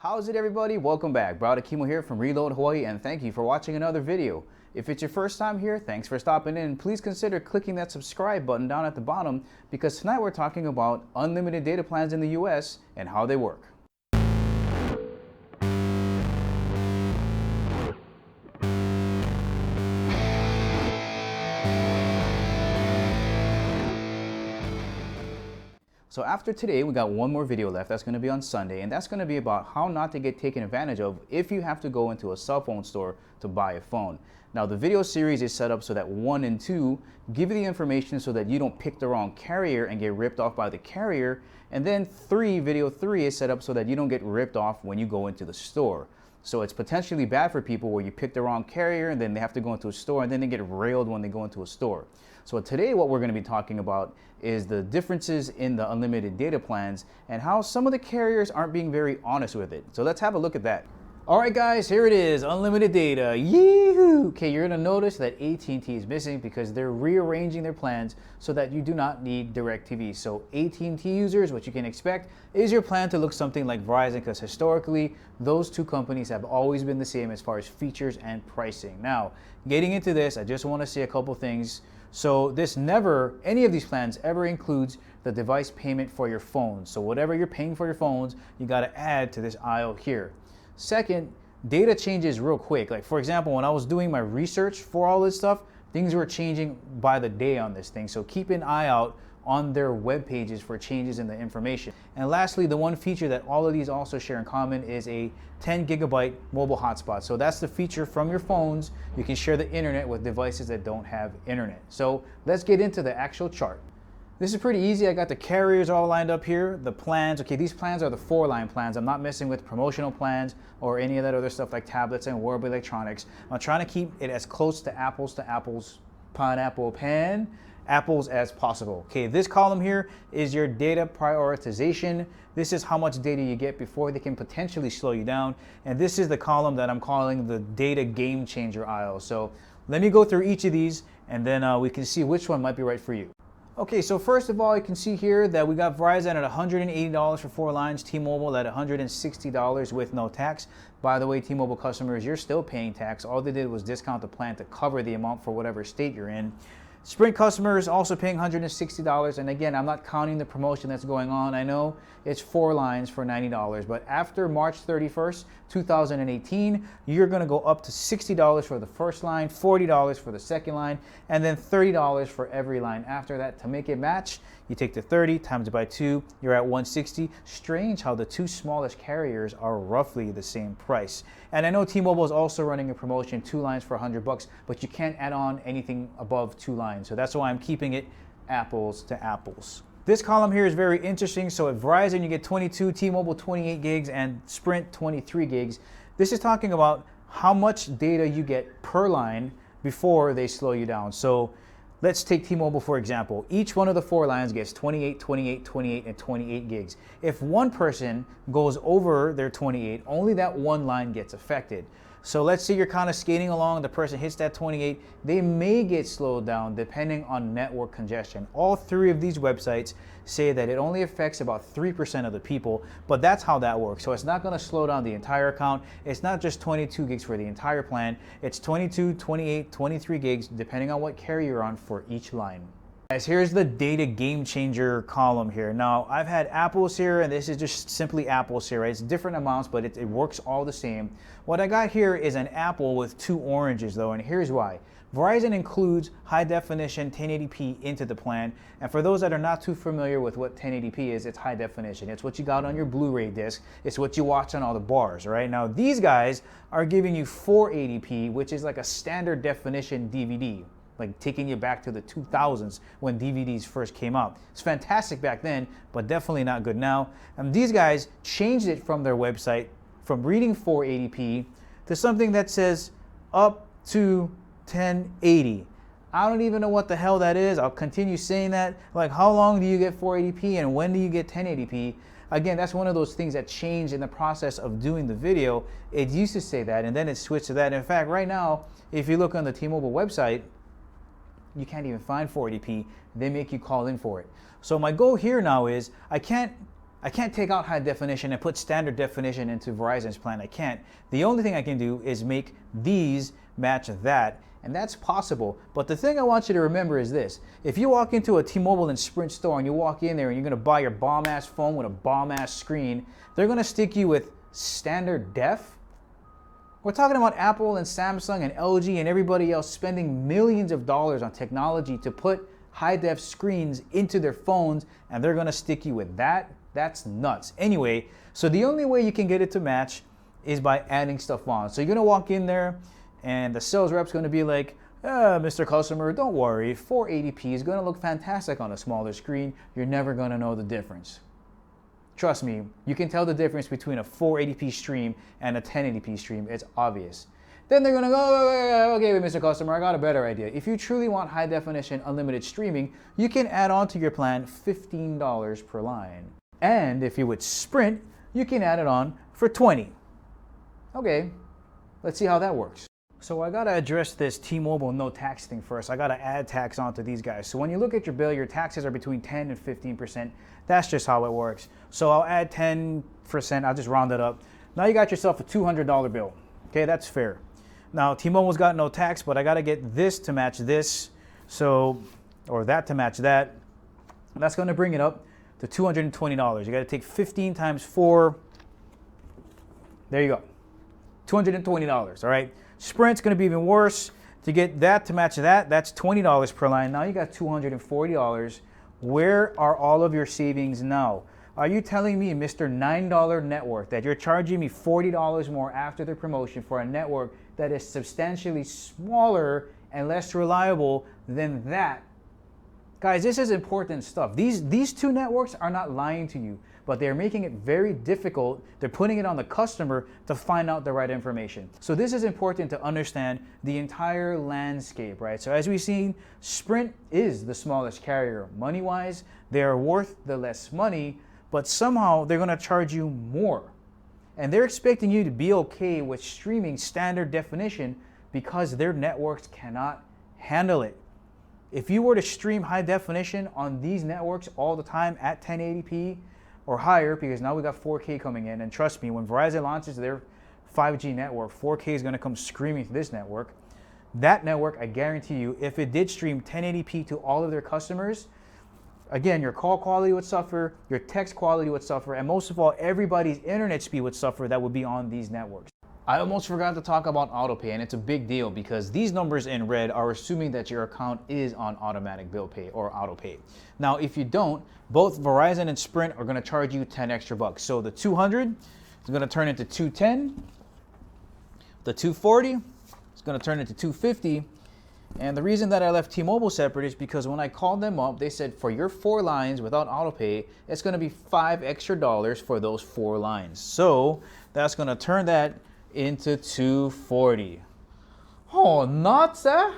How's it, everybody? Welcome back. Brother Kimo here from Reload Hawaii, and thank you for watching another video. If it's your first time here, thanks for stopping in. Please consider clicking that subscribe button down at the bottom, because tonight we're talking about unlimited data plans in the US and how they work. So after today, we got one more video left. That's going to be on Sunday, and that's going to be about how not to get taken advantage of if you have to go into a cell phone store to buy a phone. Now, the video series is set up so that 1 and 2 give you the information so that you don't pick the wrong carrier and get ripped off by the carrier, and then video 3 is set up so that you don't get ripped off when you go into the store. So it's potentially bad for people where you pick the wrong carrier and then they have to go into a store and then they get railed when they go into a store. So today what we're going to be talking about is the differences in the unlimited data plans and how some of the carriers aren't being very honest with it. So let's have a look at that. All right, guys, here it is, unlimited data. Yee-hoo! Okay, you're going to notice that AT&T is missing because they're rearranging their plans so that you do not need DirecTV. So AT&T users, what you can expect is your plan to look something like Verizon, because historically, those two companies have always been the same as far as features and pricing. Now, getting into this, I just want to say a couple things. So any of these plans ever includes the device payment for your phone. So whatever you're paying for your phones, you got to add to this aisle here. Second, data changes real quick. Like, for example, when I was doing my research for all this stuff, things were changing by the day on this thing. So keep an eye out on their web pages for changes in the information. And lastly, the one feature that all of these also share in common is a 10 gigabyte mobile hotspot. So that's the feature from your phones. You can share the internet with devices that don't have internet. So let's get into the actual chart. This is pretty easy. I got the carriers all lined up here, the plans. Okay, these plans are the 4-line plans. I'm not messing with promotional plans or any of that other stuff like tablets and wearable electronics. I'm trying to keep it as close to apples, pineapple, apples as possible. Okay, this column here is your data prioritization. This is how much data you get before they can potentially slow you down. And this is the column that I'm calling the data game changer aisle. So let me go through each of these and then we can see which one might be right for you. Okay, so first of all, you can see here that we got Verizon at $180 for 4 lines, T-Mobile at $160 with no tax. By the way, T-Mobile customers, you're still paying tax. All they did was discount the plan to cover the amount for whatever state you're in. Sprint customers also paying $160, and again, I'm not counting the promotion that's going on. I know it's 4 lines for $90, but after March 31st, 2018, you're going to go up to $60 for the first line, $40 for the second line, and then $30 for every line after that. To make it match, you take the 30 times it by 2, you're at $160. Strange how the two smallest carriers are roughly the same price. And I know T-Mobile is also running a promotion, 2 lines for $100, but you can't add on anything above 2 lines. So that's why I'm keeping it apples to apples. This column here is very interesting. So at Verizon, you get 22, T-Mobile 28 gigs, and Sprint 23 gigs. This is talking about how much data you get per line before they slow you down. So let's take T-Mobile for example. Each one of the 4 lines gets 28, 28, 28, and 28 gigs. If one person goes over their 28, only that one line gets affected. So let's say you're kind of skating along, the person hits that 28, they may get slowed down depending on network congestion. All 3 of these websites say that it only affects about 3% of the people, but that's how that works. So it's not going to slow down the entire account. It's not just 22 gigs for the entire plan. It's 22, 28, 23 gigs depending on what carrier you're on for each line. Guys, here's the data game changer column here. Now, I've had apples here, and this is just simply apples here, right? It's different amounts, but it works all the same. What I got here is an apple with 2 oranges, though, and here's why. Verizon includes high definition 1080p into the plan, and for those that are not too familiar with what 1080p is, it's high definition. It's what you got on your Blu-ray disc. It's what you watch on all the bars, right? Now, these guys are giving you 480p, which is like a standard definition DVD. Like taking you back to the 2000s when DVDs first came out. It's fantastic back then, but definitely not good now. And these guys changed it from their website from reading 480p to something that says up to 1080. I don't even know what the hell that is. I'll continue saying that. Like, how long do you get 480p and when do you get 1080p? Again, that's one of those things that changed in the process of doing the video. It used to say that and then it switched to that. In fact, right now, if you look on the T-Mobile website, you can't even find 480p. They make you call in for it. So my goal here now is I can't I can't take out high definition and put standard definition into Verizon's plan. I can't. The only thing I can do is make these match that, and that's possible. But the thing I want you to remember is this. If you walk into a T-Mobile and Sprint store and you walk in there and you're gonna buy your bomb-ass phone with a bomb-ass screen, they're gonna stick you with standard def? We're talking about Apple and Samsung and LG and everybody else spending millions of dollars on technology to put high-def screens into their phones, and they're gonna stick you with that? That's nuts. Anyway, so the only way you can get it to match is by adding stuff on. So you're gonna walk in there and the sales rep's gonna be like, Mr. Customer, don't worry, 480p is gonna look fantastic on a smaller screen. You're never gonna know the difference. Trust me, you can tell the difference between a 480p stream and a 1080p stream. It's obvious. Then they're gonna go, okay, Mr. Customer, I got a better idea. If you truly want high definition unlimited streaming, you can add on to your plan $15 per line. And if you're with Sprint, you can add it on for $20. Okay, let's see how that works. So I gotta address this T-Mobile no tax thing first. I gotta add tax onto these guys. So when you look at your bill, your taxes are between 10 and 15%. That's just how it works. So I'll add 10%, I'll just round it up. Now you got yourself a $200 bill. Okay, that's fair. Now T-Mobile's got no tax, but I gotta get this to match this, so, or that to match that. That's gonna bring it up to $220. You gotta take 15 times 4. There you go. $220, all right? Sprint's gonna be even worse. To get that to match that, that's $20 per line. Now you got $240. Where are all of your savings now? Are you telling me, Mr. $9 network, that you're charging me $40 more after the promotion for a network that is substantially smaller and less reliable than that? Guys, this is important stuff. These two networks are not lying to you, but they're making it very difficult. They're putting it on the customer to find out the right information. So this is important to understand the entire landscape, right? So as we've seen, Sprint is the smallest carrier. Money-wise, they are worth the less money, but somehow they're gonna charge you more. And they're expecting you to be okay with streaming standard definition because their networks cannot handle it. If you were to stream high definition on these networks all the time at 1080p or higher, because now we got 4K coming in, and trust me, when Verizon launches their 5G network, 4K is gonna come screaming to this network. That network, I guarantee you, if it did stream 1080p to all of their customers, again, your call quality would suffer, your text quality would suffer, and most of all, everybody's internet speed would suffer that would be on these networks. I almost forgot to talk about AUTOPAY, and it's a big deal because these numbers in red are assuming that your account is on automatic bill pay or AUTOPAY. Now, if you don't, both Verizon and Sprint are gonna charge you 10 extra bucks. So the 200 is gonna turn into 210, the 240 is gonna turn into 250, and the reason that I left T-Mobile separate is because when I called them up, they said for your 4 lines without AUTOPAY, it's gonna be $5 extra for those 4 lines. So that's gonna turn that into 240. Oh, nuts, eh?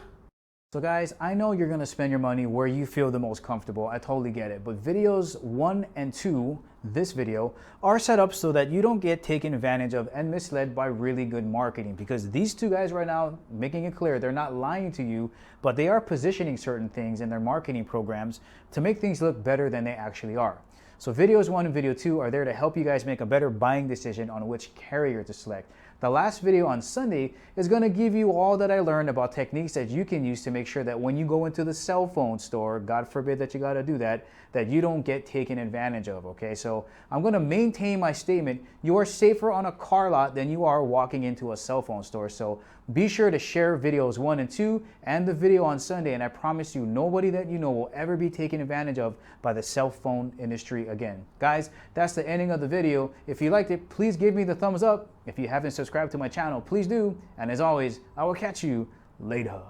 So guys, I know you're gonna spend your money where you feel the most comfortable. I totally get it. But videos 1 and 2, this video, are set up so that you don't get taken advantage of and misled by really good marketing, because these two guys right now, making it clear, they're not lying to you, but they are positioning certain things in their marketing programs to make things look better than they actually are. So videos 1 and video 2 are there to help you guys make a better buying decision on which carrier to select. The last video on Sunday is going to give you all that I learned about techniques that you can use to make sure that when you go into the cell phone store, God forbid that you got to do that, that you don't get taken advantage of, okay? So I'm going to maintain my statement. You are safer on a car lot than you are walking into a cell phone store. So be sure to share videos 1 and 2 and the video on Sunday, and I promise you nobody that you know will ever be taken advantage of by the cell phone industry again. Guys, that's the ending of the video. If you liked it, please give me the thumbs up. If you haven't subscribed to my channel, please do. And as always, I will catch you later.